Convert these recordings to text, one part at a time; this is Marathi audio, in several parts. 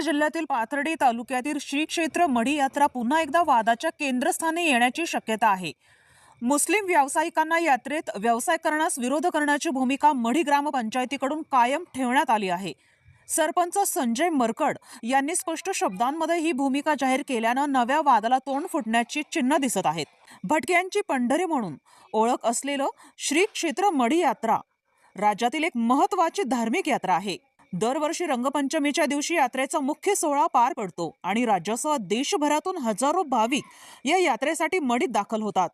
जिल्ह्यातील पाथर्डी तालुक्यातील श्री क्षेत्र मढी यात्रा पुन्हा एकदा वादाच्या केंद्रस्थानी येण्याची शक्यता आहे। मुस्लिम व्यावसायिकांना यात्रेत व्यवसाय करण्यास विरोध करण्याची भूमिका मढी ग्रामपंचायतीकडून कायम ठेवण्यात आली आहे। सरपंच संजय मरकड यांनी स्पष्ट शब्दांमध्ये ही भूमिका जाहीर केल्यानं नव्या वादाला तोंड फुटण्याची चिन्ह दिसत आहेत। भटक्यांची पंढरी म्हणून ओळख असलेलं श्री क्षेत्र मढी यात्रा राज्यातील एक महत्त्वाची धार्मिक यात्रा आहे। दरवर्षी रंगपंचमीच्या दिवशी यात्रेचा मुख्य सोहळा पार पडतो आणि राज्यासह देशभरातून हजारो भाविक या यात्रेसाठी मढीत दाखल होतात।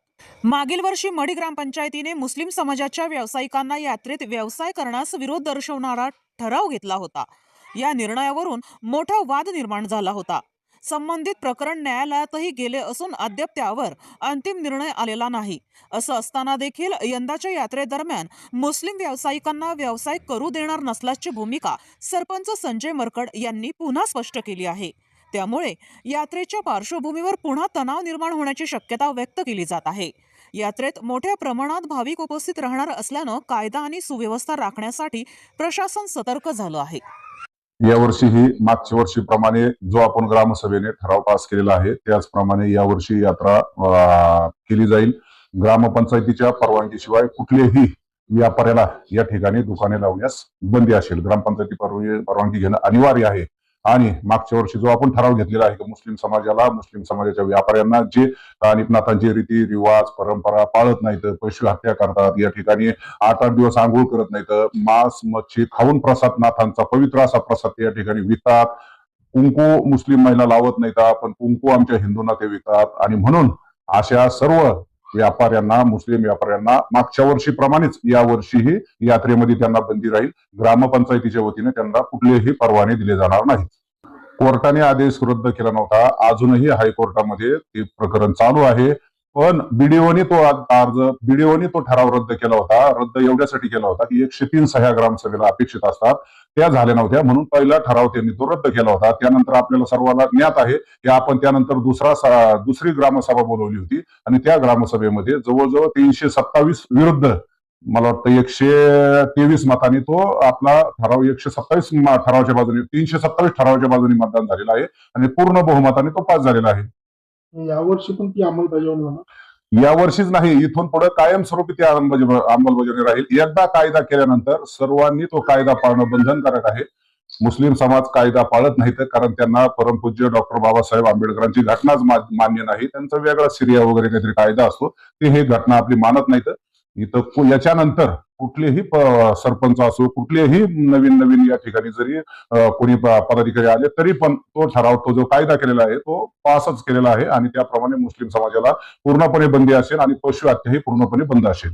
मागील वर्षी मढी ग्रामपंचायतीने मुस्लिम समाजाच्या व्यावसायिकांना यात्रेत व्यवसाय करण्यास विरोध दर्शवणारा ठराव घेतला होता। या निर्णयावरून मोठा वाद निर्माण झाला होता। संबंधित प्रकरण न्यायालयातही गेले असून अद्याप त्यावर अंतिम निर्णय आलेला नाही। असं असताना देखील यंदाच्या यात्रेदरम्यान मुस्लिम व्यावसायिकांना व्यवसाय करू देणार नसल्याची भूमिका सरपंच संजय मरकड यांनी पुन्हा स्पष्ट केली आहे। त्यामुळे यात्रेच्या पार्श्वभूमीवर पुन्हा तणाव निर्माण होण्याची शक्यता व्यक्त केली जात आहे। यात्रेत मोठ्या प्रमाणात भाविक उपस्थित राहणार असल्यानं कायदा आणि सुव्यवस्था राखण्यासाठी प्रशासन सतर्क झालं आहे। यावर्षीही मागच्या वर्षीप्रमाणे जो आपण ग्रामसभेने ठराव पास केलेला आहे त्याचप्रमाणे यावर्षी यात्रा केली जाईल। ग्रामपंचायतीच्या परवानगीशिवाय कुठलेही व्यापाऱ्याला या ठिकाणी दुकाने लावण्यास बंदी असेल। ग्रामपंचायती परवानगी घेणं अनिवार्य आहे आणि मागच्या वर्षी जो आपण ठराव घेतलेला आहे की मुस्लिम समाजाच्या व्यापाऱ्यांना जे स्थानिक नाथांचे रीती रिवाज परंपरा पाळत नाहीत, पशु हत्या करतात, या ठिकाणी 8-8 दिवस आंघोळ करत नाहीत, मांस मच्छी खाऊन प्रसाद नाथांचा पवित्र असा प्रसाद या ठिकाणी विकतात, कुंकू मुस्लिम महिला लावत नाहीत पण कुंकू आमच्या हिंदूंना ते विकतात आणि म्हणून अशा सर्व व्यापाऱ्यांना मुस्लिम व्यापाऱ्यांना मागच्या वर्षीप्रमाणेच या वर्षीही यात्रेमध्ये त्यांना बंदी राहील। ग्रामपंचायतीच्या वतीने त्यांना कुठलेही परवाने दिले जाणार नाहीत। कोर्टाने आदेश रद्द केला नव्हता, अजूनही हायकोर्टामध्ये ते प्रकरण चालू आहे, पण बीडीओने तो ठराव रद्द केला होता। रद्द एवढ्यासाठी केला होता की 103 सह्या ग्रामसभेला अपेक्षित असतात, त्या झाल्या नव्हत्या म्हणून पहिला ठराव त्यांनी तो रद्द केला होता। त्यानंतर आपल्याला सर्वांना ज्ञात आहे की आपण त्यानंतर दुसरी ग्रामसभा बोलवली होती आणि त्या ग्रामसभेमध्ये जवळजवळ 327 विरुद्ध मला वाटतं 123 मतांनी तो आपला ठराव 127 ठरावाच्या बाजूने 327 ठरावाच्या बाजूने मतदान झालेलं आहे आणि पूर्ण बहुमताने तो पास झालेला आहे। यावर्षी पण ती अंमलबजावणी होणार? यावर्षीच नाही, इथून पुढे कायमस्वरूपी ती अंमलबजावणी राहील। एकदा कायदा केल्यानंतर सर्वांनी तो कायदा पाळणं बंधनकारक आहे। मुस्लिम समाज कायदा पाळत नाहीत कारण त्यांना परमपूज्य डॉक्टर बाबासाहेब आंबेडकरांची घटनाच मान्य नाही, त्यांचा वेगळा सिरिया वगैरे काहीतरी कायदा असतो, ते हे घटना आपली मानत नाहीत। इथं याच्यानंतर कुठलेही सरपंच असो कुठलेही नवीन या ठिकाणी जरी कोणी पदाधिकारी आले तरी पण तो ठराव तो जो कायदा केलेला आहे तो पासच केलेला आहे आणि त्याप्रमाणे मुस्लिम समाजाला पूर्णपणे बंदी असेल आणि पशु हत्या ही पूर्णपणे बंद असेल।